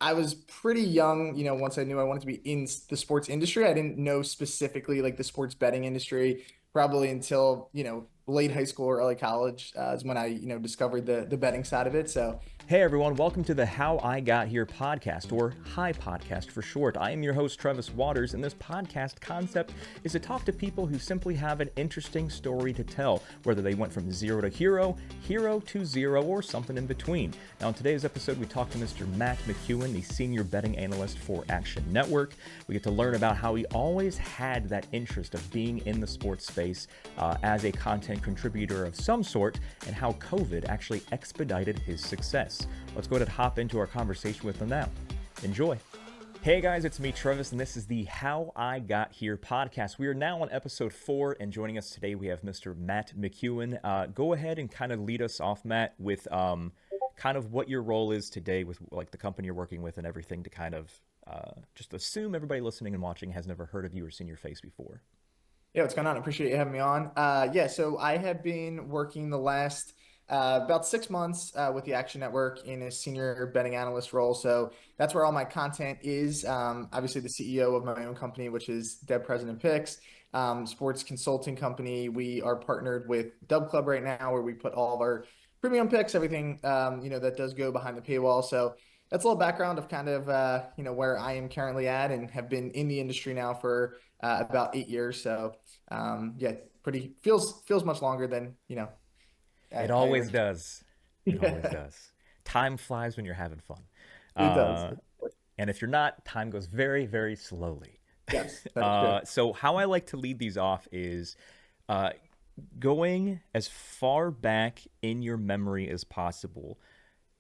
I was pretty young, once I knew I wanted to be in the sports industry. I didn't know specifically like the sports betting industry probably until, late high school or early college is when I, discovered the betting side of it. So Hey everyone, welcome to the How I Got Here podcast, or Hi Podcast for short. I am your host, Trevis Waters, and this podcast concept is to talk to people who simply have an interesting story to tell, whether they went from zero to hero, hero to zero, or something in between. Now, in today's episode, we talk to Mr. Matt McCuen, the senior betting analyst for Action Network. We get to learn about how he always had that interest of being in the sports space as a content contributor of some sort, and how COVID actually expedited his success. Let's go ahead and hop into our conversation with them now. Enjoy. Hey guys, it's me, Trevis, and this is the How I Got Here podcast. We are now on episode 4, and joining us today we have Mr. Matt McCuen. Go ahead and kind of lead us off, Matt, with kind of what your role is today with like the company you're working with and everything, to kind of just assume everybody listening and watching has never heard of you or seen your face before. yeah, what's going on? I appreciate you having me on. So I have been working the last about 6 months with the Action Network in a senior betting analyst role. So that's where all my content is. Obviously, the CEO of my own company, which is DeadPres Picks, sports consulting company. We are partnered with Dub Club right now, where we put all of our premium picks, everything that does go behind the paywall. So that's a little background of kind of where I am currently at, and have been in the industry now for about 8 years. So yeah, pretty feels much longer than It I always originally. does. It always Yeah, does. Time flies when you're having fun. it does. Uh, and if you're not, time goes very, very slowly. Yes, that is true. So, how I like to lead these off is uh, going as far back in your memory as possible.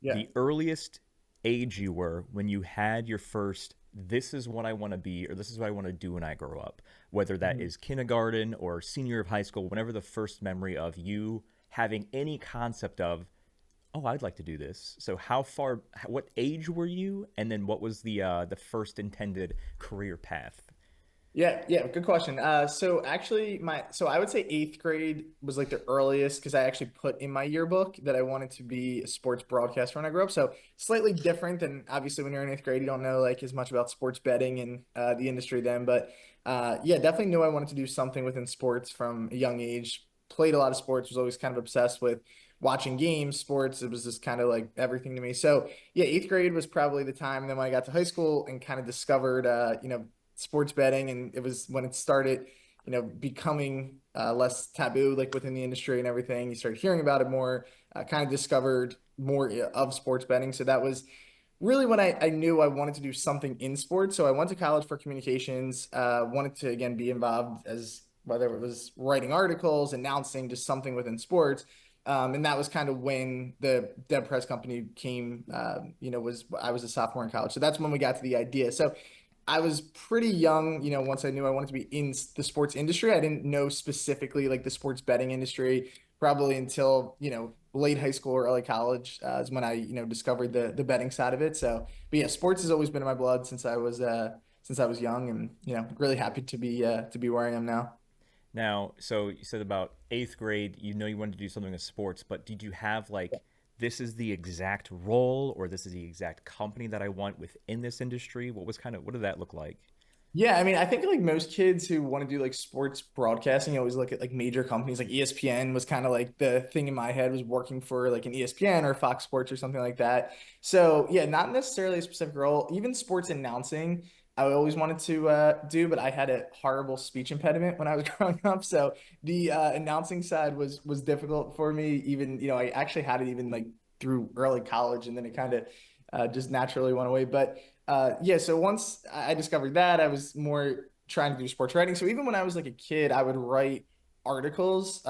Yeah. The earliest age you were when you had your first, this is what I want to be, or this is what I want to do when I grow up, whether that Mhm. is kindergarten or senior of high school, whenever the first memory of you having any concept of, oh, I'd like to do this. So what age were you, and then what was the first intended career path? Yeah, good question. So actually, so I would say eighth grade was like the earliest, because I actually put in my yearbook that I wanted to be a sports broadcaster when I grew up. So slightly different than, obviously, when you're in eighth grade, you don't know like as much about sports betting and the industry then. But yeah, definitely knew I wanted to do something within sports from a young age. Played a lot of sports, was always kind of obsessed with watching games, sports. It was just kind of like everything to me. So yeah, eighth grade was probably the time. And then when I got to high school and kind of discovered, sports betting, and it was when it started becoming less taboo, like within the industry and everything. You started hearing about it more, kind of discovered more of sports betting. So that was really when I knew I wanted to do something in sports. So I went to college for communications, wanted to again be involved, as whether it was writing articles, announcing, just something within sports. And that was kind of when the DeadPres company came, was I was a sophomore in college. So that's when we got to the idea. So I was pretty young, once I knew I wanted to be in the sports industry. I didn't know specifically like the sports betting industry probably until, late high school or early college is when I, discovered the betting side of it. So, but yeah, sports has always been in my blood since I was young, and, really happy to be where I am now. Now, so you said about eighth grade, you know you wanted to do something with sports, but did you have like, this is the exact role, or this is the exact company that I want within this industry? What did that look like? Yeah, I mean, I think like most kids who want to do like sports broadcasting always look at like major companies. Like ESPN was kind of like the thing in my head, was working for like an ESPN or Fox Sports or something like that. So yeah, not necessarily a specific role. Even sports announcing, I always wanted to do, but I had a horrible speech impediment when I was growing up. So the announcing side was difficult for me. Even, I actually had it even like through early college, and then it kind of just naturally went away. But yeah, so once I discovered that, I was more trying to do sports writing. So even when I was like a kid, I would write articles,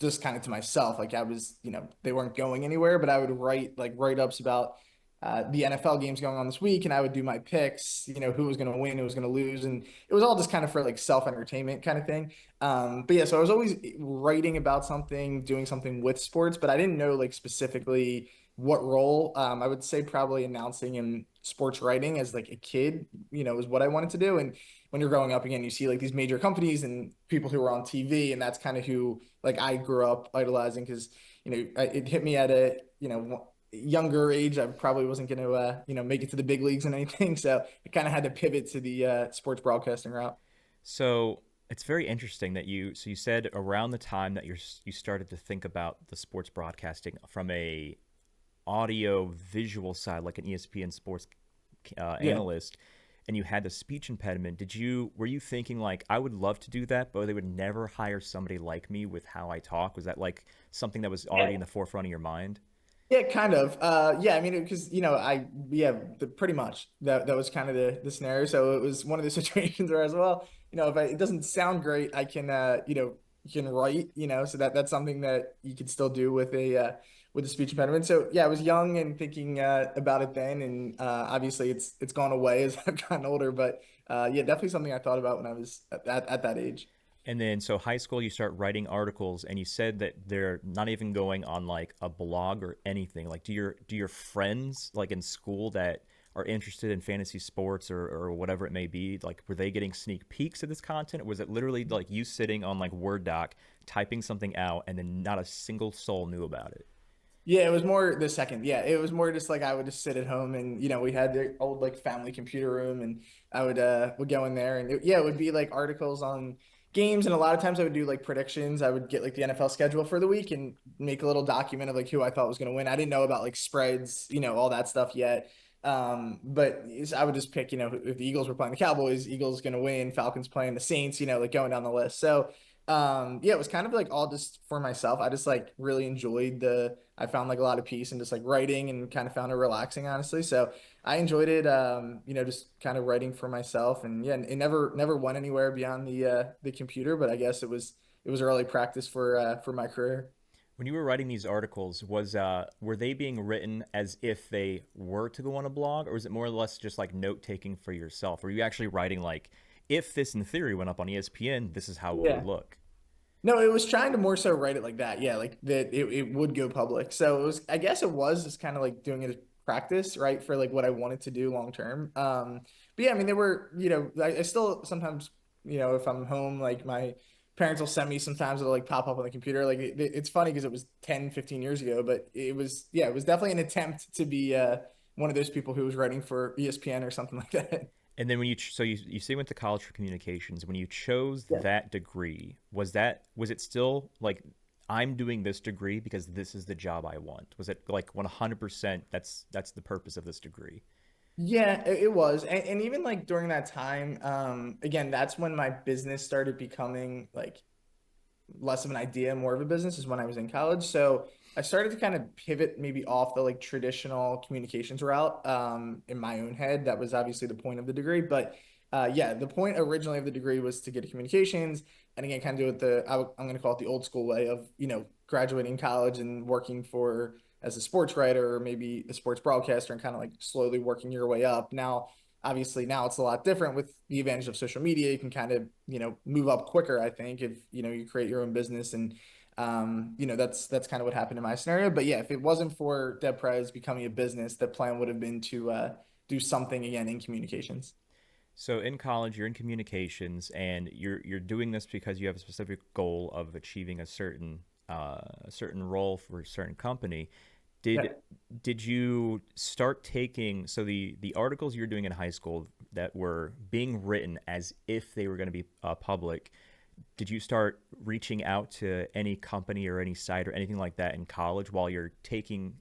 just kind of to myself. Like I was, they weren't going anywhere, but I would write like write-ups about the NFL games going on this week, and I would do my picks, who was going to win, who was going to lose, and it was all just kind of for like self-entertainment kind of thing. But yeah, so I was always writing about something, doing something with sports, but I didn't know like specifically what role. I would say probably announcing and sports writing as like a kid, is what I wanted to do. And when you're growing up again, you see like these major companies and people who are on TV, and that's kind of who like I grew up idolizing, because it hit me at a younger age, I probably wasn't going to, make it to the big leagues and anything. So I kind of had to pivot to the sports broadcasting route. So it's very interesting that you said around the time that you started to think about the sports broadcasting from a audio visual side, like an ESPN sports Yeah. analyst, and you had the speech impediment. Were you thinking like I would love to do that, but they would never hire somebody like me with how I talk? Was that like something that was already in Yeah. the forefront of your mind? Yeah, kind of. Yeah, I mean, because pretty much that was kind of the scenario. So it was one of the situations where as well, if it doesn't sound great, I can, you can write, so that's something that you could still do with a speech impediment. So yeah, I was young and thinking about it then, and obviously it's gone away as I've gotten older. But yeah, definitely something I thought about when I was at that age. And then, so high school, you start writing articles, and you said that they're not even going on like a blog or anything. Like, do your friends like in school that are interested in fantasy sports or whatever it may be, like, were they getting sneak peeks of this content? Or was it literally like you sitting on like Word doc, typing something out, and then not a single soul knew about it? Yeah, it was more the second. Yeah, it was more just like I would just sit at home and we had the old like family computer room and I would go in there and it would be like articles on games and a lot of times I would do like predictions. I would get like the NFL schedule for the week and make a little document of like who I thought was going to win. I didn't know about like spreads, all that stuff yet. But I would just pick, if the Eagles were playing the Cowboys, Eagles going to win, Falcons playing the Saints, like going down the list. So yeah, it was kind of like all just for myself. I just like really enjoyed I found like a lot of peace and just like writing and kind of found it relaxing, honestly. So I enjoyed it, just kind of writing for myself. And yeah, it never went anywhere beyond the computer, but I guess it was early practice for my career. When you were writing these articles, was were they being written as if they were to go on a blog, or was it more or less just like note taking for yourself? Were you actually writing like, if this in theory went up on ESPN, this is how it would Yeah. look? No, it was trying to more so write it like that. Yeah, like that it would go public. So it was, I guess it was just kind of like doing it as practice, right? For like what I wanted to do long term. But yeah, I mean, there were, I still sometimes, if I'm home, like my parents will send me sometimes it'll like pop up on the computer. Like it's funny because it was 10, 15 years ago, but it was definitely an attempt to be one of those people who was writing for ESPN or something like that. And then when you say you went to college for communications, when you chose Yeah. that degree, was it still like I'm doing this degree because this is the job I want? Was it like 100% that's the purpose of this degree? Yeah, it was. And even like during that time, again, that's when my business started becoming like less of an idea, more of a business is when I was in college. So I started to kind of pivot maybe off the like traditional communications route in my own head. That was obviously the point of the degree. But yeah, the point originally of the degree was to get a communications and again, kind of do it I'm going to call it the old school way of, graduating college and working for as a sports writer or maybe a sports broadcaster and kind of like slowly working your way up. Now, obviously now it's a lot different with the advantage of social media. You can kind of, move up quicker, I think, if, you create your own business. And, that's kind of what happened in my scenario. But yeah, if it wasn't for DeadPres becoming a business, the plan would have been to do something again in communications. So in college, you're in communications, and you're doing this because you have a specific goal of achieving a certain role for a certain company. Did Yeah. did you start taking the articles you're doing in high school that were being written as if they were going to be public? Did you start reaching out to any company or any site or anything like that in college while you're taking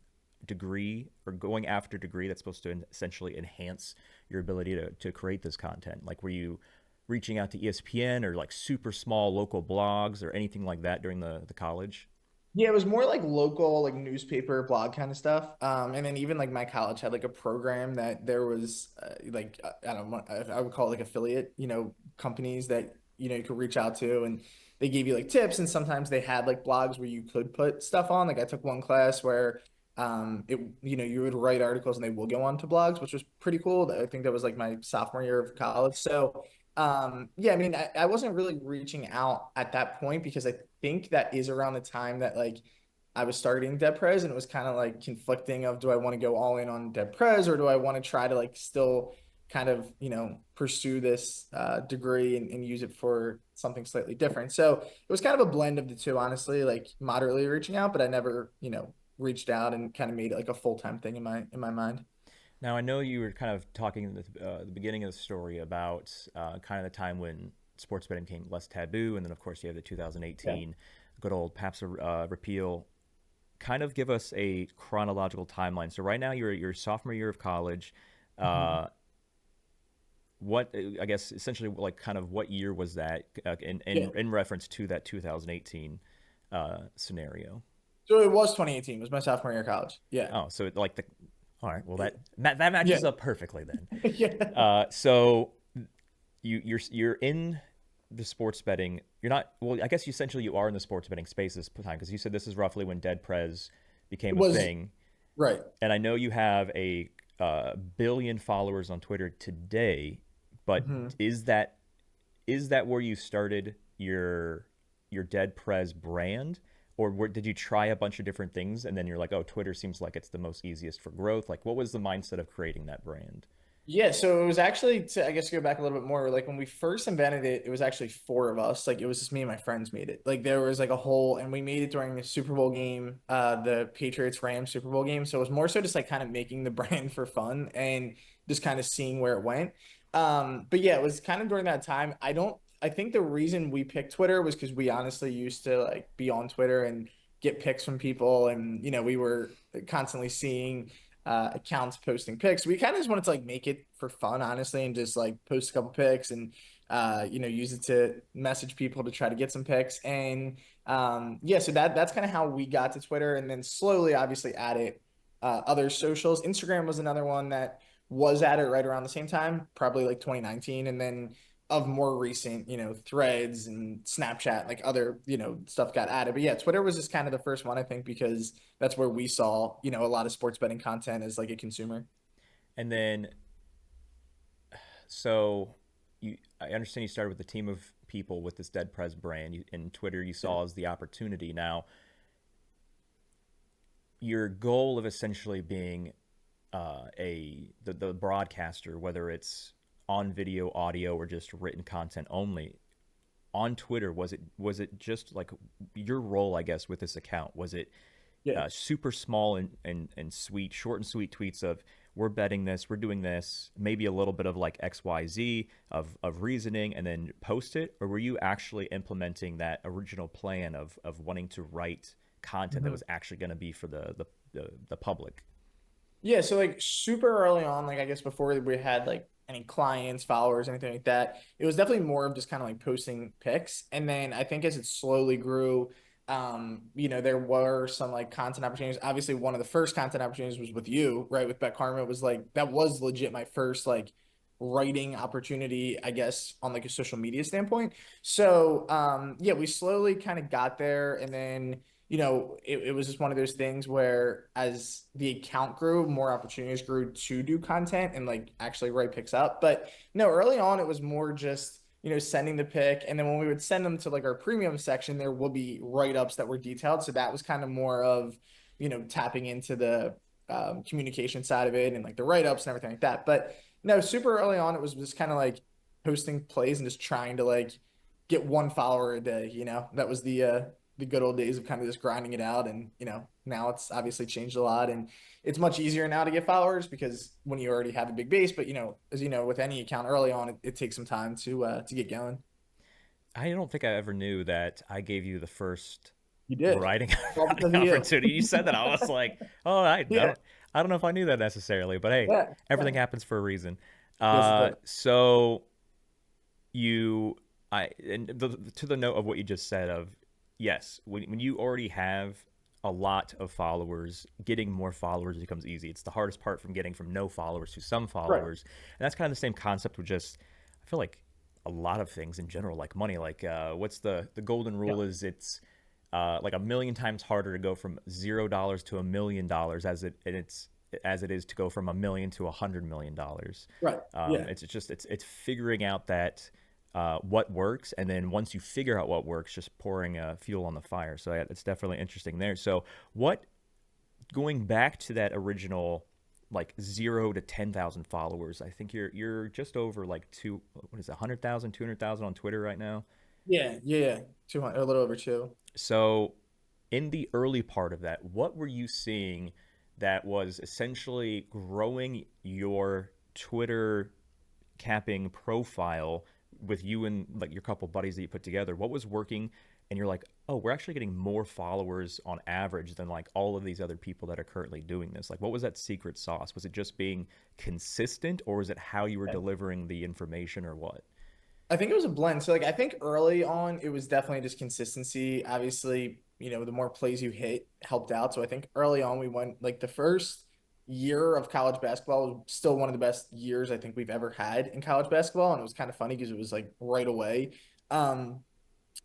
degree or going after degree that's supposed to essentially enhance your ability to create this content? Like, were you reaching out to ESPN or like super small local blogs or anything like that during the college? Yeah, it was more like local, like newspaper, blog kind of stuff. And then even like my college had like a program that there was I don't know, I would call it like affiliate, companies that you could reach out to, and they gave you like tips, and sometimes they had like blogs where you could put stuff on. Like I took one class where you would write articles and they will go on to blogs, which was pretty cool. I think that was like my sophomore year of college. So yeah, I mean, I wasn't really reaching out at that point because I think that is around the time that like I was starting DeadPres and it was kind of like conflicting of do I want to go all in on DeadPres or do I want to try to like still kind of, pursue this degree and use it for something slightly different. So it was kind of a blend of the two, honestly, like moderately reaching out, but I never, reached out and kind of made it like a full-time thing in my mind. Now, I know you were kind of talking in the beginning of the story about kind of the time when sports betting became less taboo, and then of course you have the Yeah. 2018 good old PAPS repeal. Kind of give us a chronological timeline. So right now you're your sophomore year of college. Mhm. Uh, what I guess essentially like kind of what year was that in Yeah. in reference to that 2018 scenario? So it was 2018. It was my sophomore year of college. Yeah. Oh, so like the all right. Well, that Yeah. matches up perfectly then. Yeah. So you're in the sports betting. You're not. Well, I guess essentially you are in the sports betting space this time because you said this is roughly when DeadPres It became a was thing, right. and I know you have a billion followers on Twitter today. But Mhm. is that where you started your DeadPres brand, or did you try a bunch of different things and then you're like, oh, Twitter seems like it's the most easiest for growth? Like, what was the mindset of creating that brand? Yeah, so it was actually to, I guess, go back a little bit more. Like when we first invented it, it was actually four of us. Like it was just me and my friends made it. Like there was like a whole, and we made it during the Super Bowl game, the Patriots Rams Super Bowl game. So it was more so just like kind of making the brand for fun and just kind of seeing where it went. But yeah, it was kind of during that time. I think the reason we picked Twitter was because we honestly used to like be on Twitter and get picks from people, and we were constantly seeing accounts posting pics. We kind of just wanted to like make it for fun, honestly, and just like post a couple pics and use it to message people to try to get some pics. And yeah, so that's kind of how we got to Twitter, and then slowly, obviously, added other socials. Instagram was another one that was at it right around the same time, probably like 2019, and then of more recent, threads and Snapchat, like other, stuff got added. But yeah, Twitter was just kind of the first one, I think, because that's where we saw, a lot of sports betting content as like a consumer. And then, so I understand you started with a team of people with this DeadPres brand, and Twitter you Yeah. saw as the opportunity. Now, your goal of essentially being the broadcaster, whether it's on video, audio, or just written content only, on Twitter, was it just like your role, I guess, with this account? Was it Yeah. super small and sweet, short and sweet tweets of we're betting this, we're doing this, maybe a little bit of like XYZ of reasoning, and then post it? Or were you actually implementing that original plan of wanting to write content that Mhm. was actually going to be for the public? Yeah, so like super early on, like I guess before we had like any clients, followers, anything like that, it was definitely more of just kind of like posting pics. And then I think as it slowly grew, there were some like content opportunities. Obviously, one of the first content opportunities was with you, right? With Bet Karma. It was like that was legit my first like writing opportunity, I guess, on like a social media standpoint. So yeah, we slowly kind of got there, and then it was just one of those things where as the account grew, more opportunities grew to do content and like actually write picks up. But no, early on, it was more just, sending the pick. And then when we would send them to like our premium section, there will be write ups that were detailed. So that was kind of more of, tapping into the communication side of it and like the write ups and everything like that. But no, super early on, it was just kind of like posting plays and just trying to like get one follower a day. That was the good old days of kind of just grinding it out. And, now it's obviously changed a lot, and it's much easier now to get followers because when you already have a big base, but as you know, with any account early on, it takes some time to get going. I don't think I ever knew that I gave you the first You did. writing All writing because of you. opportunity. You said that, I was like, oh, Yeah. I don't know if I knew that necessarily, but hey, Yeah. everything Yeah. happens for a reason. Yes, it does. So you and to the note of what you just said of yes, when you already have a lot of followers, getting more followers becomes easy. It's the hardest part from getting from no followers to some Right. followers, and that's kind of the same concept with just I feel like a lot of things in general, like money. Like what's the golden Yeah. rule is it's like a million times harder to go from $0 to $1 million as it is to go from $1 million to $100 million. Right. Yeah. It's figuring out that what works, and then once you figure out what works, just pouring fuel on the fire. So yeah, it's definitely interesting there. So what going back to that original like 0 to 10,000 followers, I think you're just over like two what is it 100,000 200,000 on Twitter right now. Yeah. Yeah. 200, a little over two. So in the early part of that, what were you seeing that was essentially growing your Twitter capping profile with you and like your couple buddies that you put together? What was working? And you're like, oh, we're actually getting more followers on average than like all of these other people that are currently doing this. Like, what was that secret sauce? Was it just being consistent, or was it how you were delivering the information, or what? I think it was a blend. So like I think early on it was definitely just consistency. Obviously, the more plays you hit helped out. So I think early on we went like the first year of college basketball was still one of the best years I think we've ever had in college basketball. And it was kind of funny because it was like right away. Um,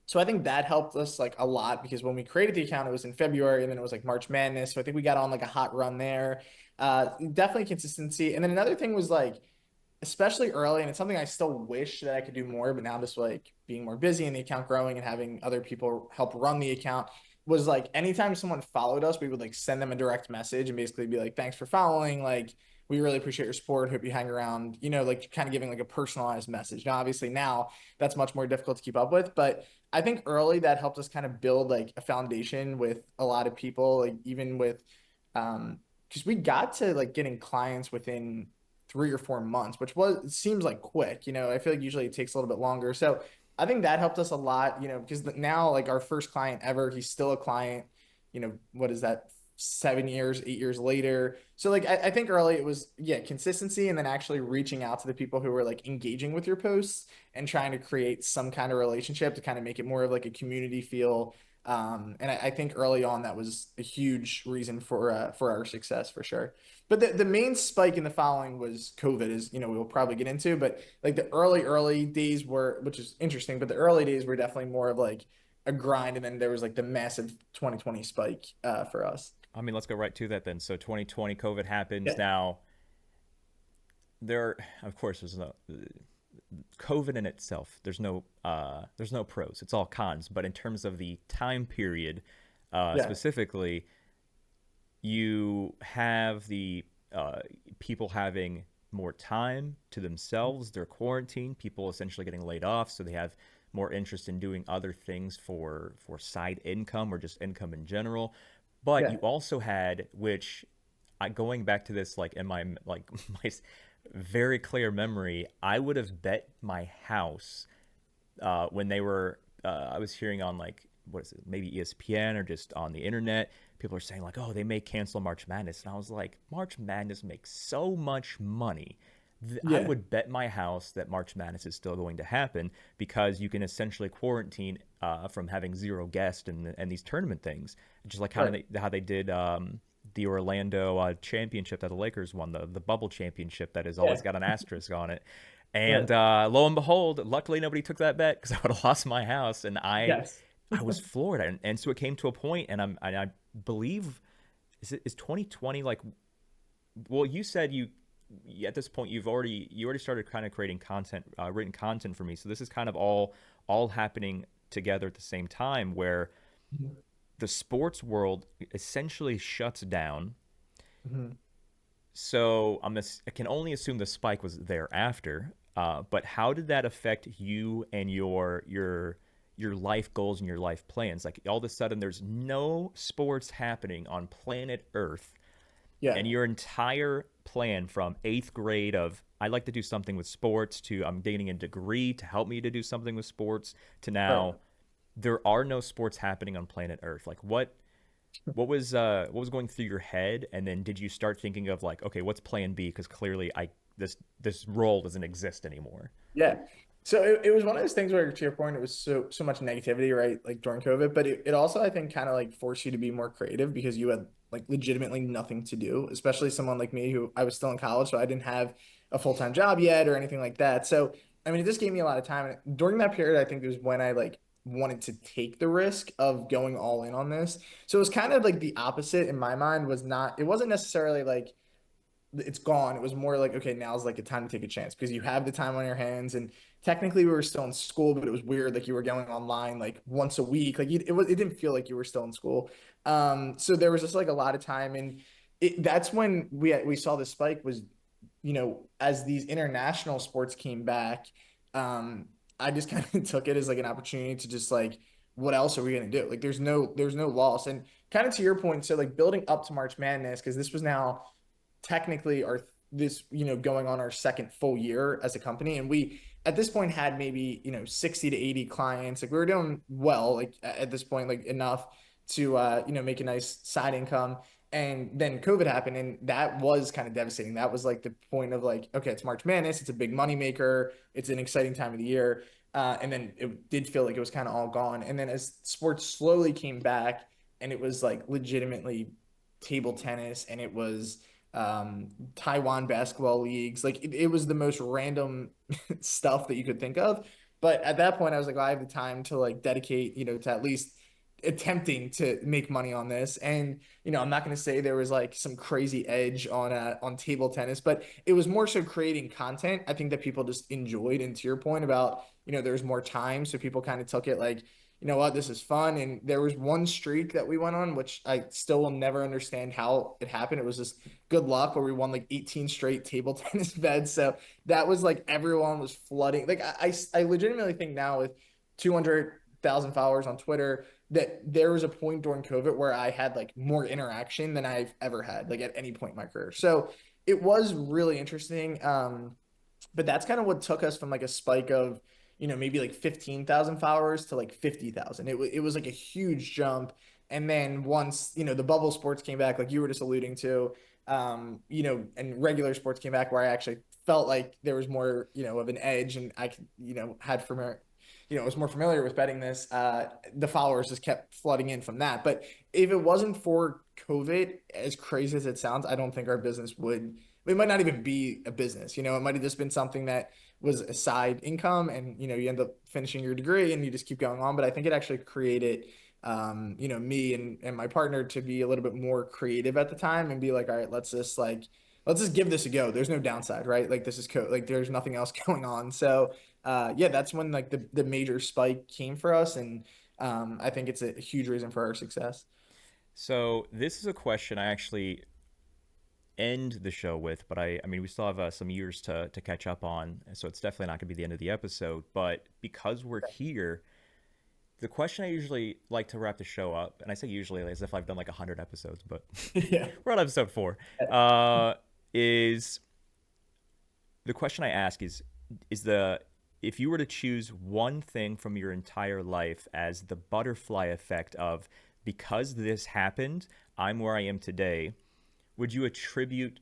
so I think that helped us like a lot because when we created the account, it was in February and then it was like March Madness. So I think we got on like a hot run there. Definitely consistency. And then another thing was like especially early, and it's something I still wish that I could do more, but now just like being more busy and the account growing and having other people help run the account was like anytime someone followed us, we would like send them a direct message and basically be like, thanks for following. Like, we really appreciate your support. Hope you hang around, like kind of giving like a personalized message. Now, obviously, now that's much more difficult to keep up with, but I think early that helped us kind of build like a foundation with a lot of people, like even with, because we got to like getting clients within 3 or 4 months, which was it seems like quick. I feel like usually it takes a little bit longer. So I think that helped us a lot. Because now like our first client ever, he's still a client. What is that? 7 years, 8 years later. So like I think early it was consistency and then actually reaching out to the people who were like engaging with your posts and trying to create some kind of relationship to kind of make it more of like a community feel. And I think early on that was a huge reason for our success for sure. But the main spike in the following was COVID, as we'll probably get into. But like the early days were, which is interesting, but the early days were definitely more of like a grind, and then there was like the massive 2020 spike for us. I mean, let's go right to that then. So 2020, COVID happens. Yeah, Now, there, of course, there's no COVID in itself. There's no pros. It's all cons. But in terms of the time period, yeah, specifically, you have the people having more time to themselves. They're quarantined. People essentially getting laid off, so they have more interest in doing other things for side income or just income in general. But you yeah, also had, which going back to this, like in my like my very clear memory, I would have bet my house when they were. I was hearing on like what is it, maybe ESPN or just on the internet. People are saying like, oh, they may cancel March Madness, and I was like, March Madness makes so much money. I yeah. would bet my house that March Madness is still going to happen because you can essentially quarantine from having zero guests and these tournament things, just like Right. how they did the Orlando championship that the Lakers won, the bubble championship that has always Yeah. got an asterisk on it. And Right. lo and behold, luckily nobody took that bet because I would have lost my house, and Yes. I was floored. And so it came to a point, and I believe is 2020 like, well, you said you at this point you already started kind of creating content, written content for me. So this is kind of all happening together at the same time, where Mhm. the sports world essentially shuts down. Mhm. So I can only assume the spike was thereafter. But how did that affect you and your life goals and your life plans? Like all of a sudden, there's no sports happening on planet Earth, and Yeah. your entire plan from eighth grade of I'd like to do something with sports to I'm gaining a degree to help me to do something with sports to Right. now there are no sports happening on planet Earth. Like what was going through your head, and then did you start thinking of like, okay, what's plan B? Because clearly this role doesn't exist anymore. Yeah. So it was one of those things where, to your point, it was so much negativity, right? Like during COVID, but it also, I think, kind of like forced you to be more creative because you had like legitimately nothing to do, especially someone like me who I was still in college, so I didn't have a full-time job yet or anything like that. So, I mean, it just gave me a lot of time. And during that period, I think it was when I like wanted to take the risk of going all in on this. So it was kind of like the opposite in my mind was not, it wasn't necessarily like it's gone. It was more like, okay, now's like a time to take a chance because you have the time on your hands. And technically, we were still in school, but it was weird. Like you were going online like once a week. Like it didn't feel like you were still in school. So there was just like a lot of time, and that's when we saw the spike was, as these international sports came back. I just kind of took it as like an opportunity to just like what else are we gonna do? Like there's no loss. And kind of to your point, so like building up to March Madness, because this was now technically our this going on our second full year as a company, and we at this point had maybe 60 to 80 clients. Like we were doing well, like at this point, like enough to make a nice side income. And then COVID happened, and that was kind of devastating. That was like the point of like, okay, it's March Madness, it's a big money maker, it's an exciting time of the year. And then it did feel like it was kind of all gone. And then as sports slowly came back, and it was like legitimately table tennis, and it was Taiwan basketball leagues. Like it was the most random stuff that you could think of. But at that point, I was like, well, I have the time to like dedicate, to at least attempting to make money on this. And I'm not going to say there was like some crazy edge on table tennis, but it was more so creating content. I think that people just enjoyed. And to your point about there's more time, so people kind of took it like, you know what, this is fun. And there was one streak that we went on, which I still will never understand how it happened. It was just good luck where we won like 18 straight table tennis beds. So that was like everyone was flooding. Like I legitimately think now with 200,000 followers on Twitter that there was a point during COVID where I had like more interaction than I've ever had like at any point in my career. So it was really interesting. But that's kind of what took us from like a spike of maybe like 15,000 followers to like 50,000. It was like a huge jump. And then once the bubble sports came back, like you were just alluding to, and regular sports came back, where I actually felt like there was more of an edge, and I had from was more familiar with betting this. The followers just kept flooding in from that. But if it wasn't for COVID, as crazy as it sounds, I don't think our business would. It might not even be a business. It might have just been something that was a side income, and you end up finishing your degree and you just keep going on. But I think it actually created me and my partner to be a little bit more creative at the time and be like, all right, let's just give this a go. There's no downside, right? Like this is like there's nothing else going on. So yeah, that's when like the major spike came for us. And I think it's a huge reason for our success. So this is a question I actually end the show with, but I mean, we still have some years to catch up on, so it's definitely not going to be the end of the episode. But because we're here, the question I usually like to wrap the show up, and I say usually as if I've done like 100 episodes, but Yeah. we're on episode 4, uh, is the question I ask is the if you were to choose one thing from your entire life as the butterfly effect of because this happened, I'm where I am today, would you attribute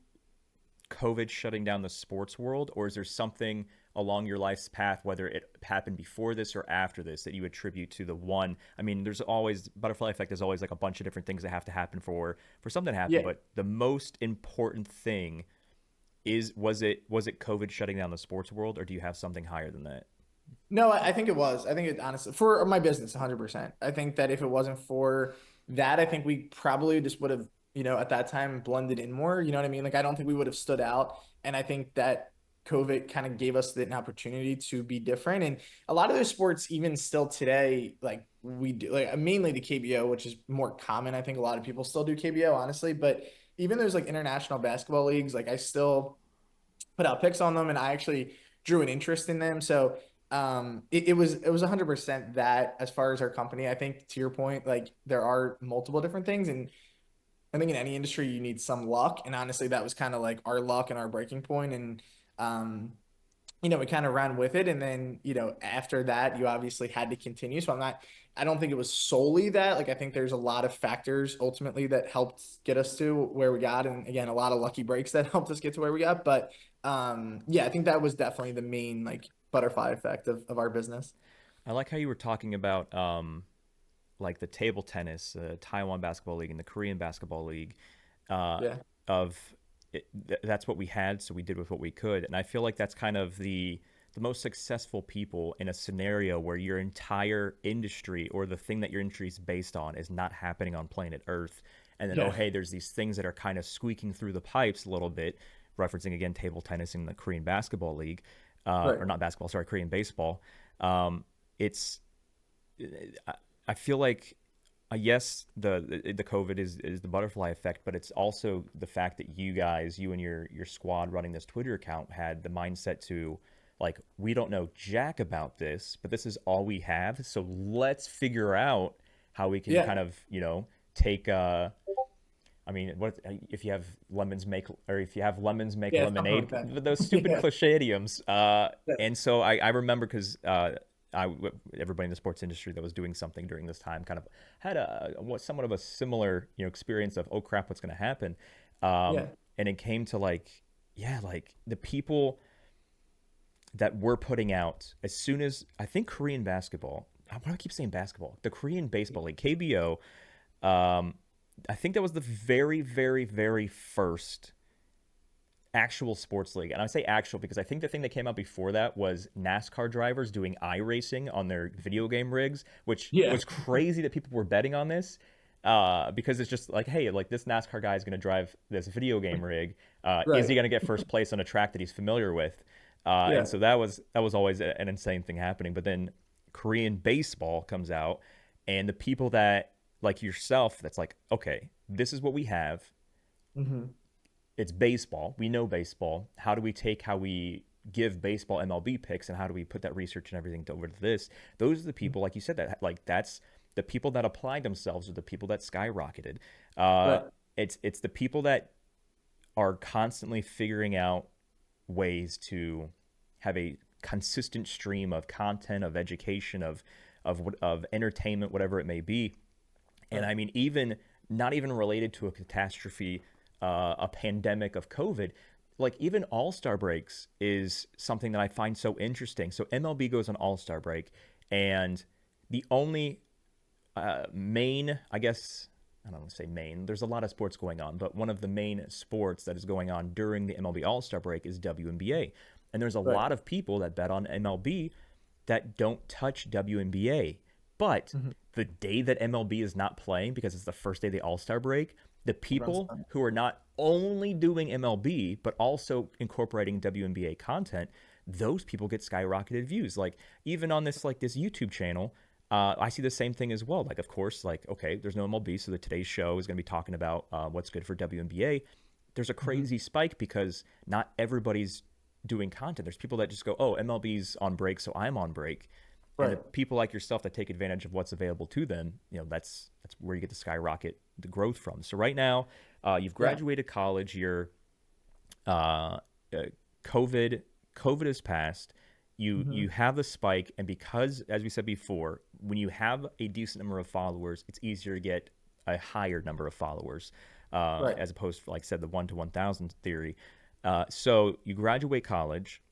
COVID shutting down the sports world, or is there something along your life's path, whether it happened before this or after this, that you attribute to the one? I mean, there's always butterfly effect. There's always like a bunch of different things that have to happen for something to happen, Yeah. but the most important thing is was it COVID shutting down the sports world, or do you have something higher than that? No, I think it was. I think it honestly for my business, 100%. I think that if it wasn't for that, I think we probably just would have, at that time blended in more. You know what I mean? Like I don't think we would have stood out. And I think that COVID kind of gave us an opportunity to be different. And a lot of those sports, even still today, like we do, like mainly the KBO, which is more common. I think a lot of people still do KBO, honestly. But even there's like international basketball leagues, like I still put out picks on them, and I actually drew an interest in them. So it was 100% that as far as our company. I think to your point, like there are multiple different things, and I think in any industry you need some luck. And honestly, that was kind of like our luck and our breaking point. And um, we kind of ran with it. And then, after that, you obviously had to continue. So I don't think it was solely that. Like, I think there's a lot of factors ultimately that helped get us to where we got. And again, a lot of lucky breaks that helped us get to where we got. But yeah, I think that was definitely the main like butterfly effect of our business. I like how you were talking about like the table tennis, Taiwan basketball league, and the Korean basketball league. Uh, Yeah. of that's what we had, so we did with what we could, and I feel like that's kind of the most successful people in a scenario where your entire industry or the thing that your industry is based on is not happening on planet Earth, and then oh Yeah. hey, there's these things that are kind of squeaking through the pipes a little bit, referencing again table tennis in the Korean basketball league, Right. or not basketball, sorry, Korean baseball. It's I feel like yes, the COVID is the butterfly effect, but it's also the fact that you guys, you and your squad running this Twitter account, had the mindset to like, we don't know jack about this, but this is all we have. So let's figure out how we can Yeah. kind of, take I mean, what if you have lemons make, or if you have lemons make Yeah. Something lemonade? like that. Those stupid Yeah. cliche idioms. Yeah. And so I remember because everybody in the sports industry that was doing something during this time kind of had somewhat of a similar experience of, oh crap, what's going to happen. Yeah. And it came to like, yeah, like the people that we're putting out as soon as I think Korean basketball. Why do I keep saying basketball? The Korean baseball league KBO. Um, I think that was the very, very, very first actual sports league. And I say actual because I think the thing that came out before that was NASCAR drivers doing iRacing on their video game rigs, which Yeah. was crazy that people were betting on this. Because it's just like, hey, like this NASCAR guy is going to drive this video game rig. Is he Right. going to get first place on a track that he's familiar with? And Yeah. so that was always an insane thing happening. But then Korean baseball comes out, and the people that like yourself, that's like, okay, this is what we have. Hmm. It's baseball. We know baseball. How do we take how we give baseball MLB picks and how do we put that research and everything over to this? Those are the people, like you said, that like that's the people that applied themselves are the people that skyrocketed. Uh, Right. it's the people that are constantly figuring out ways to have a consistent stream of content, of education, of entertainment, whatever it may be. And Right. I mean, even not even related to a catastrophe, a pandemic of COVID, like even All Star breaks is something that I find so interesting. So MLB goes on All Star break, and the only main, I guess, I don't want to say main, there's a lot of sports going on, but one of the main sports that is going on during the MLB All Star break is WNBA. And there's a Right. lot of people that bet on MLB that don't touch WNBA. But Hmm. the day that MLB is not playing because it's the first day of the All Star break, the Everyone's people fine. who are not only doing MLB but also incorporating WNBA content, those people get skyrocketed views. Like even on this YouTube channel, I see the same thing as well. Like of course, like okay, there's no MLB, so the today's show is going to be talking about what's good for WNBA. There's a Hmm. crazy spike because not everybody's doing content. There's people that just go, oh, MLB's on break, so I'm on break, and the Right. people like yourself that take advantage of what's available to them, that's where you get the skyrocket the growth from. So right now, you've Yeah. graduated college. You're uh, uh, COVID COVID has passed. You Hmm. have the spike, and because, as we said before, when you have a decent number of followers, it's easier to get a higher number of followers, Right. as opposed to, like I said, the 1 to 1,000 theory. So you graduate college.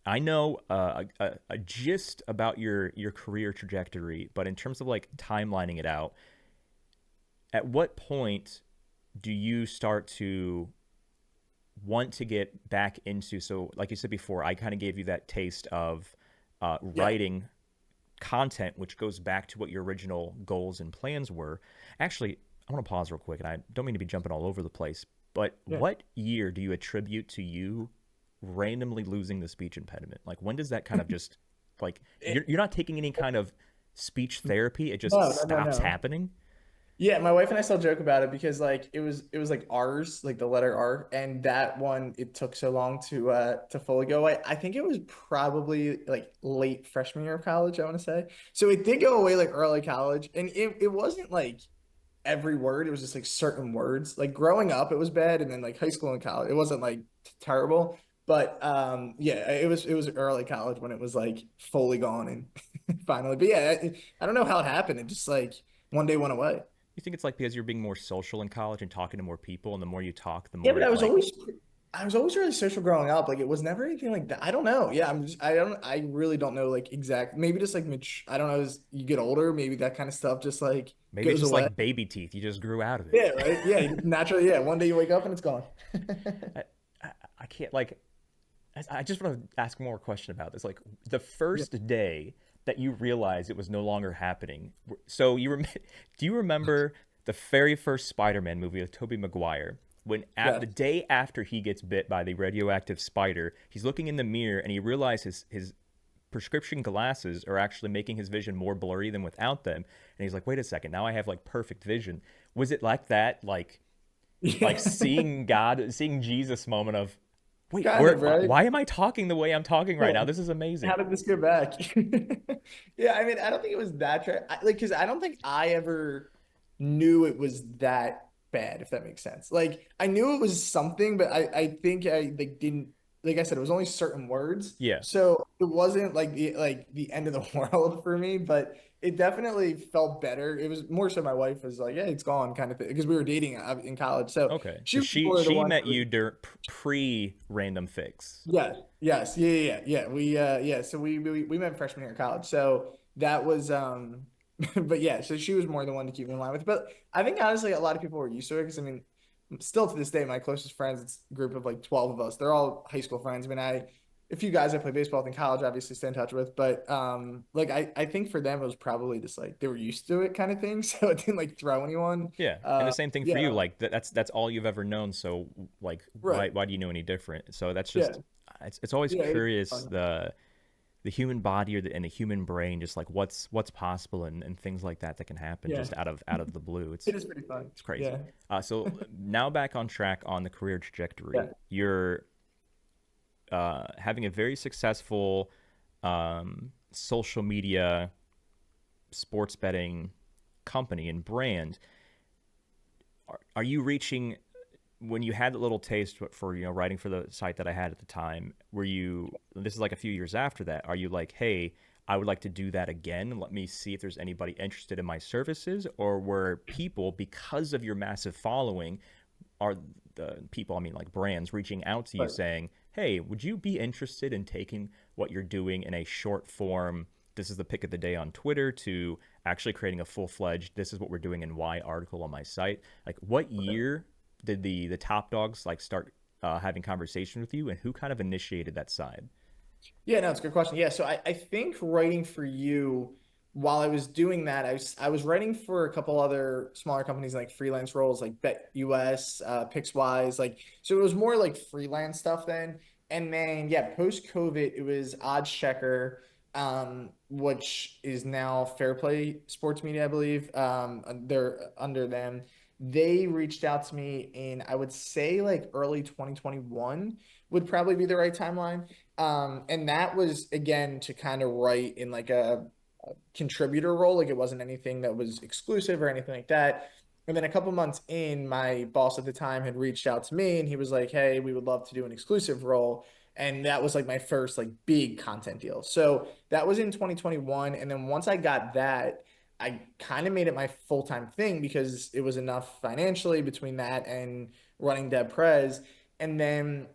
I know a gist about your career trajectory, but in terms of like timelining it out, at what point do you start to want to get back into? So, like you said before, I kind of gave you that taste of Yeah. writing content, which goes back to what your original goals and plans were. Actually, I want to pause real quick, and I don't mean to be jumping all over the place, but Yeah. what year do you attribute to you randomly losing the speech impediment? Like, when does that kind of just like It, you're not taking any kind of speech therapy? It just no, no, no, stops no. happening. Yeah, my wife and I still joke about it because like it was like R's, like the letter R, and that one it took so long to fully go away. I think it was probably like late freshman year of college, I want to say. So it did go away like early college, and it wasn't like every word, it was just like certain words. Like growing up, it was bad, and then like high school and college, it wasn't like terrible. But yeah, it was early college when it was like fully gone and finally. But yeah, I don't know how it happened. It just like one day went away. You think it's like because you're being more social in college and talking to more people, and the more you talk, the Yeah, more but it like I was always really social growing up. Like it was never anything like that. I don't know. Yeah, I really don't know like exact. Maybe just like I don't know, as you get older, maybe that kind of stuff just like maybe it's goes just away. like baby teeth. You just grew out of it. Yeah, right. Yeah, you just naturally. Yeah, one day you wake up and it's gone. I, I can't like. I just want to ask more question about this. Like the Yeah. first day that you realized it was no longer happening. So do you remember the very first Spider-Man movie with Tobey Maguire? When at Yes. the day after he gets bit by the radioactive spider, he's looking in the mirror and he realizes his prescription glasses are actually making his vision more blurry than without them. And he's like, "Wait a second, now I have like perfect vision." Was it like that? Like Yeah. seeing God, seeing Jesus moment of, Wait, Kind of, right? why am I talking the way I'm talking right Yeah. now? This is How amazing. did this get back? Yeah, I mean, I don't think it was that like, because I don't think I ever knew it was that bad, if that makes sense. Like, I knew it was something, but I think I like didn't, like I said, it was only certain words, Yeah. so it wasn't like the end of the world for me, but it definitely felt better. It was more so my wife was like, "Yeah, it's gone," kind of thing, because we were dating in college, so Okay. she So was more the she one met who was. you pre random fix. Yeah, yes, yeah. Yeah. So we met freshman year in college. So that was but yeah, so she was more the one to keep me in line with. But I think honestly a lot of people were used to it because I mean, still to this day, my closest friends, it's a group of like 12 of us. They're all high school friends. I mean, a few guys I played baseball with in college, obviously stay in touch with, but like I think for them it was probably just like they were used to it kind of thing. So it didn't like throw anyone. Yeah. And the same thing for you. Yeah, Like that's all you've ever known. So like right. why do you know any different? So that's Yeah. just it's always Yeah, it's curious fun. the human body and the human brain, just like what's possible and things like that that can happen Yeah. just out of the blue. It is pretty fun. It's crazy. Yeah. So now back on track on the career Yeah. trajectory. You're having a very successful social media sports betting company and brand. Are you reaching when you had a little taste for writing for the site that I had at the time? Were you this is like a few years after that? Are you like, hey, I would like to do that again. Let me see if there's anybody interested in my services, or were people because of your massive following are the people, I mean, like brands reaching out to you Right. saying, hey, would you be interested in taking what you're doing in a short form? This is the pick of the day on Twitter to actually creating a full fledged, this is what we're doing in Y article on my site. Like, what year did the top dogs like start having conversation with you, and who kind of initiated that side? Yeah, no, it's a good question. Yeah, so I think writing for you while I was doing that, I was writing for a couple other smaller companies like freelance roles like BetUS, PixWise, like so it was more like freelance stuff then. And then yeah, post COVID, it was Odds Checker, which is now Fair Play Sports Media, I believe. They're under them. They reached out to me in I would say like early 2021 would probably be the right timeline. And that was again to kind of write in like a contributor role. Like it wasn't anything that was exclusive or anything like that. And then a couple months in, my boss at the time had reached out to me and he was like, "Hey, we would love to do an exclusive role." And that was like my first like big content deal. So that was in 2021. And then once I got that, I kind of made it my full-time thing because it was enough financially between that and running DeadPres. And then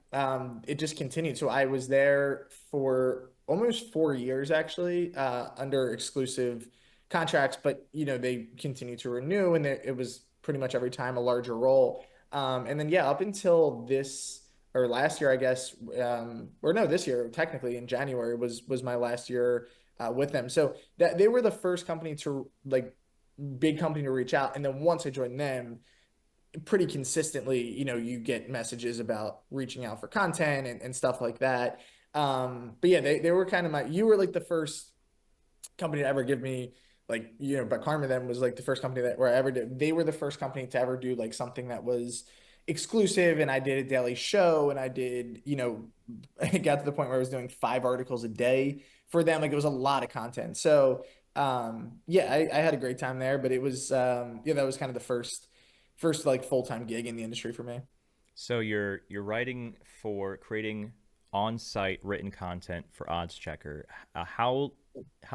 it just continued. So I was there for almost 4 years actually, under exclusive contracts, but they continued to renew, and it was pretty much every time a larger role. And then yeah, up until this or last year, I guess, or no, this year technically in January was my last year with them. So that they were the first company to like big company to reach out, and then once I joined them pretty consistently, you get messages about reaching out for content and stuff like that. But yeah, they were kind of you were like the first company to ever give me like, but Karma then was like the first company that where I ever did, they were the first company to ever do like something that was exclusive. And I did a daily show and I did, it got to the point where I was doing 5 articles a day for them. Like it was a lot of content. So, yeah, I had a great time there, but it was, yeah, that was kind of the first like full-time gig in the industry for me. So you're writing for creating on-site written content for Odds Checker. How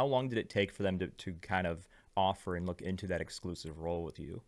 long did it take for them to kind of offer and look into that exclusive role with you?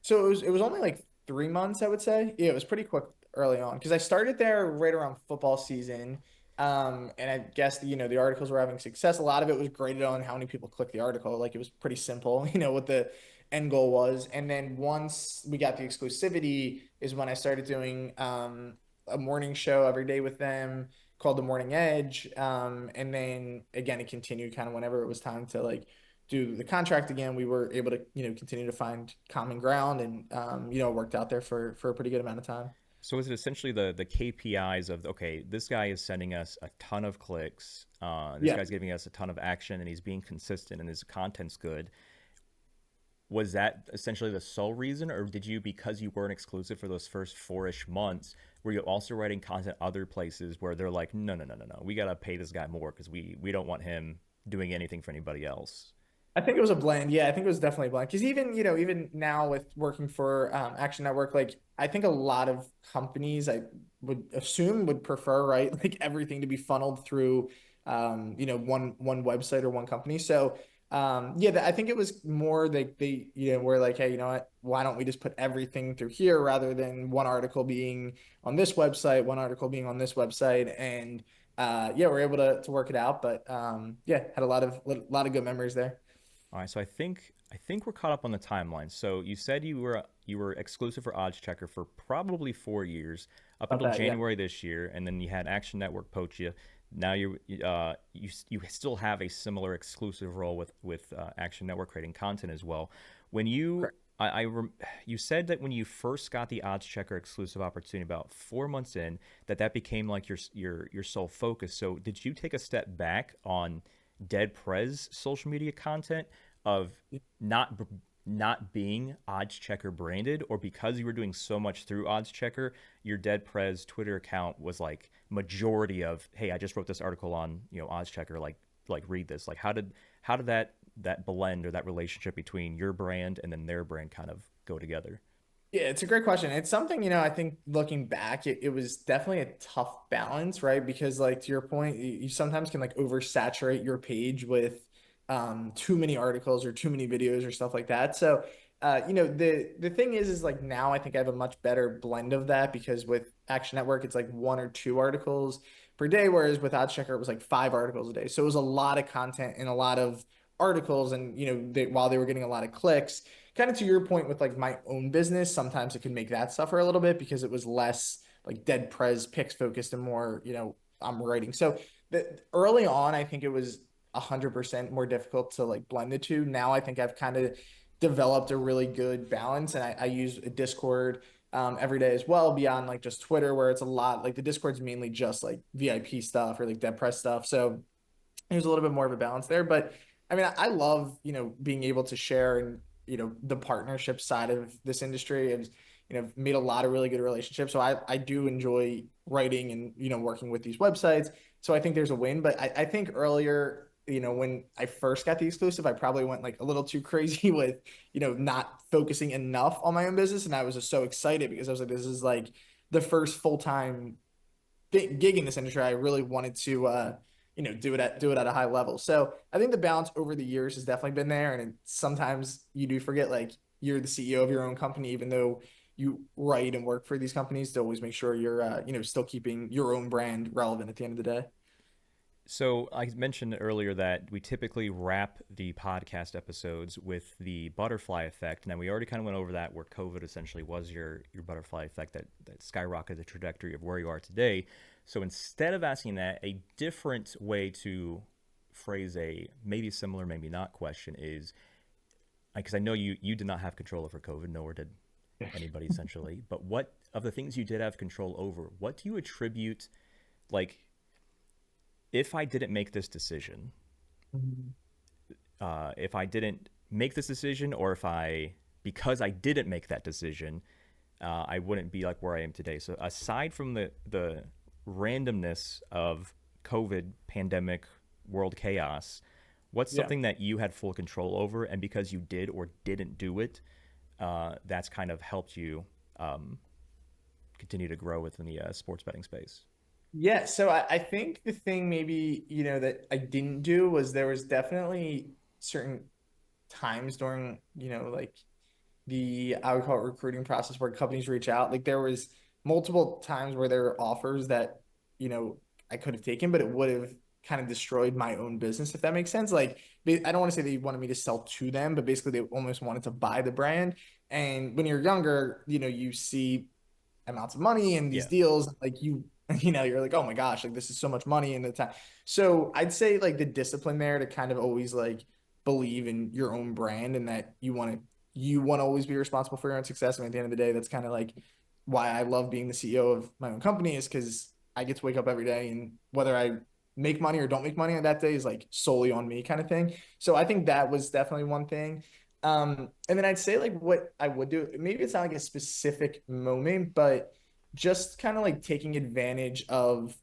So it was only like 3 months, I would say. Yeah, it was pretty quick early on because I started there right around football season. And I guess the articles were having success. A lot of it was graded on how many people clicked the article. Like it was pretty simple, what the end goal was. And then once we got the exclusivity is when I started doing a morning show every day with them called The Morning Edge. And then again, it continued kind of whenever it was time to like do the contract again, we were able to, continue to find common ground and, it worked out there for a pretty good amount of time. So is it essentially the KPIs of, okay, this guy is sending us a ton of clicks, this Yeah. guy's giving us a ton of action, and he's being consistent, and his content's good. Was that essentially the sole reason, or did you, because you weren't exclusive for those first 4-ish months, Were you also writing content other places where they're like, no, no, no, no, no, we gotta pay this guy more because we don't want him doing anything for anybody else? I think it was a blend. Yeah, I think it was definitely a blend. Because even, even now with working for Action Network, like I think a lot of companies I would assume would prefer, right, like everything to be funneled through, one website or one company. So, yeah, I think it was more like we're like, hey, you know what? Why don't we just put everything through here rather than one article being on this website, one article being on this website, and yeah, we're able to work it out. But yeah, had a lot of good memories there. All right, so I think we're caught up on the timeline. So you said you were exclusive for Odds Checker for probably 4 years, up About until that, yeah. January this year, and then you had Action Network poach you. Now you still have a similar exclusive role with Action Network creating content as well. When you Correct. you said that when you first got the Odds Checker exclusive opportunity about 4 months in, that became like your sole focus. So did you take a step back on DeadPres social media content of not not being Odds Checker branded, or because you were doing so much through Odds Checker, your DeadPres Twitter account was like majority of, hey, I just wrote this article on Odds Checker, like read this. Like how did that blend or that relationship between your brand and then their brand kind of go together? Yeah, it's a great question. It's something, I think looking back, it was definitely a tough balance, right? Because like to your point, you sometimes can like oversaturate your page with too many articles or too many videos or stuff like that. So the thing is like now I think I have a much better blend of that because with Action Network, it's like one or two articles per day, whereas with OddsChecker, it was like five articles a day. So it was a lot of content and a lot of articles, and while they were getting a lot of clicks, kind of to your point with like my own business, sometimes it can make that suffer a little bit because it was less like dead pres picks focused and more, I'm writing. So early on, I think it was 100% more difficult to like blend the two. Now I think I've kind of developed a really good balance, and I use a Discord every day as well, beyond like just Twitter, where it's a lot like the Discord's mainly just like VIP stuff or like dead press stuff. So there's a little bit more of a balance there. But I mean, I love, being able to share and, the partnership side of this industry, and, made a lot of really good relationships. So I do enjoy writing and, working with these websites. So I think there's a win. But I think earlier, when I first got the exclusive, I probably went like a little too crazy with, not focusing enough on my own business. And I was just so excited because I was like, this is like the first full-time gig in this industry. I really wanted to do it at a high level. So I think the balance over the years has definitely been there. And sometimes you do forget like you're the CEO of your own company, even though you write and work for these companies, to always make sure you're still keeping your own brand relevant at the end of the day. So I mentioned earlier that we typically wrap the podcast episodes with the butterfly effect. Now we already kind of went over that, where COVID essentially was your butterfly effect that skyrocketed the trajectory of where you are today. So instead of asking that, a different way to phrase a maybe similar, maybe not question is, because I know you did not have control over COVID, nor did anybody essentially. But what of the things you did have control over, what do you attribute, like, if I didn't make this decision, if I didn't make this decision, or if I, because I didn't make that decision, I wouldn't be like where I am today. So aside from the randomness of COVID, pandemic, world chaos, what's Yeah. something that you had full control over, and because you did or didn't do it, that's kind of helped you um, continue to grow within the sports betting space? Yeah, so I think the thing maybe, that I didn't do was there was definitely certain times during, like I would call it recruiting process where companies reach out. Like there was multiple times where there were offers that, you know, I could have taken, but it would have kind of destroyed my own business, if that makes sense. Like I don't want to say they wanted me to sell to them, but basically they almost wanted to buy the brand. And when you're younger, you see amounts of money and these Yeah. deals, like you're like, oh my gosh, like this is so much money in the time. So I'd say like the discipline there to kind of always like believe in your own brand, and that you want to always be responsible for your own success. And at the end of the day, that's kind of like why I love being the CEO of my own company, is because I get to wake up every day, and whether I make money or don't make money on that day is like solely on me, kind of thing. So I think that was definitely one thing. And then I'd say like what I would do, maybe it's not like a specific moment, but just kind of like taking advantage of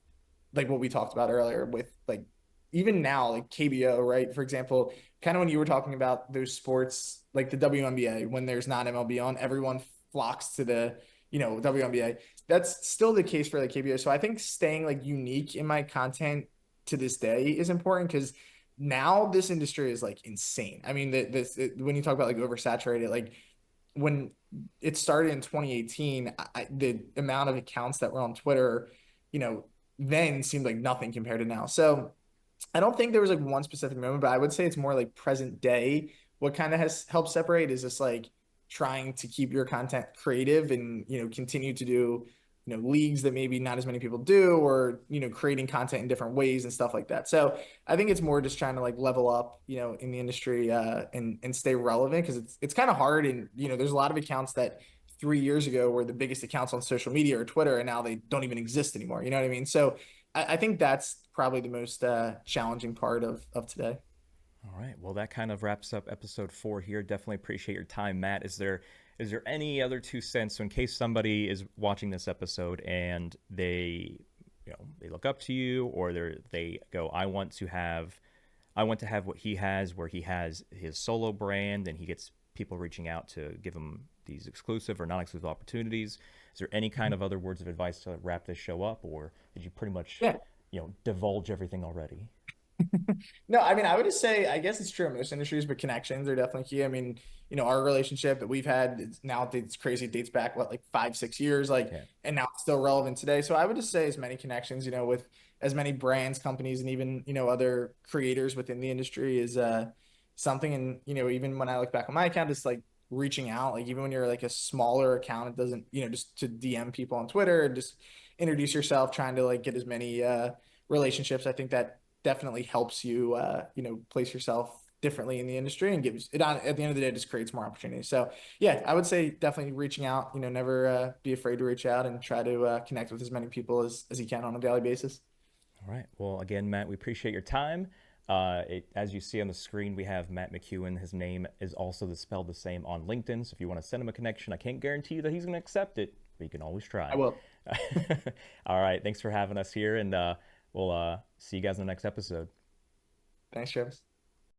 like what we talked about earlier with like even now like KBO, right? For example, kind of when you were talking about those sports like the WNBA, when there's not MLB on, everyone flocks to the, WNBA. That's still the case for like KBO. So I think staying like unique in my content to this day is important because now this industry is like insane. I mean, when you talk about like oversaturated, like when it started in 2018, the amount of accounts that were on Twitter, you know, then seemed like nothing compared to now. So I don't think there was like one specific moment, but I would say it's more like present day. What kind of has helped separate is just like trying to keep your content creative and, continue to do, leagues that maybe not as many people do, or, creating content in different ways and stuff like that. So I think it's more just trying to like level up, in the industry and stay relevant because it's kind of hard. And, there's a lot of accounts that 3 years ago were the biggest accounts on social media or Twitter, and now they don't even exist anymore. You know what I mean? So I think that's probably the most challenging part of today. All right. Well, that kind of wraps up episode 4 here. Definitely appreciate your time, Matt. Is there any other 2 cents, so in case somebody is watching this episode and they look up to you, or they go, I want to have what he has, where he has his solo brand and he gets people reaching out to give him these exclusive or non-exclusive opportunities. Is there any kind of other words of advice to wrap this show up, or did you pretty much, Yeah. divulge everything already? No, I mean, I would just say, I guess it's true in most industries, but connections are definitely key. I mean, our relationship that we've had now, it's crazy. It dates back, what, like 5, 6 years, like, Yeah. and now it's still relevant today. So I would just say as many connections, with as many brands, companies, and even, other creators within the industry is something. And, even when I look back on my account, it's like reaching out, like even when you're like a smaller account, it doesn't, just to DM people on Twitter and just introduce yourself, trying to like get as many relationships. I think that definitely helps you place yourself differently in the industry and gives it on at the end of the day just creates more opportunities. So yeah, I would say definitely reaching out, never be afraid to reach out and try to connect with as many people as you can on a daily basis. All right. Well, again, Matt, we appreciate your time. As you see on the screen, we have Matt McCuen. His name is also spelled the same on LinkedIn. So if you want to send him a connection, I can't guarantee you that he's going to accept it, but you can always I try. will. All right. Thanks for having us here, and we'll see you guys in the next episode. Thanks, Travis.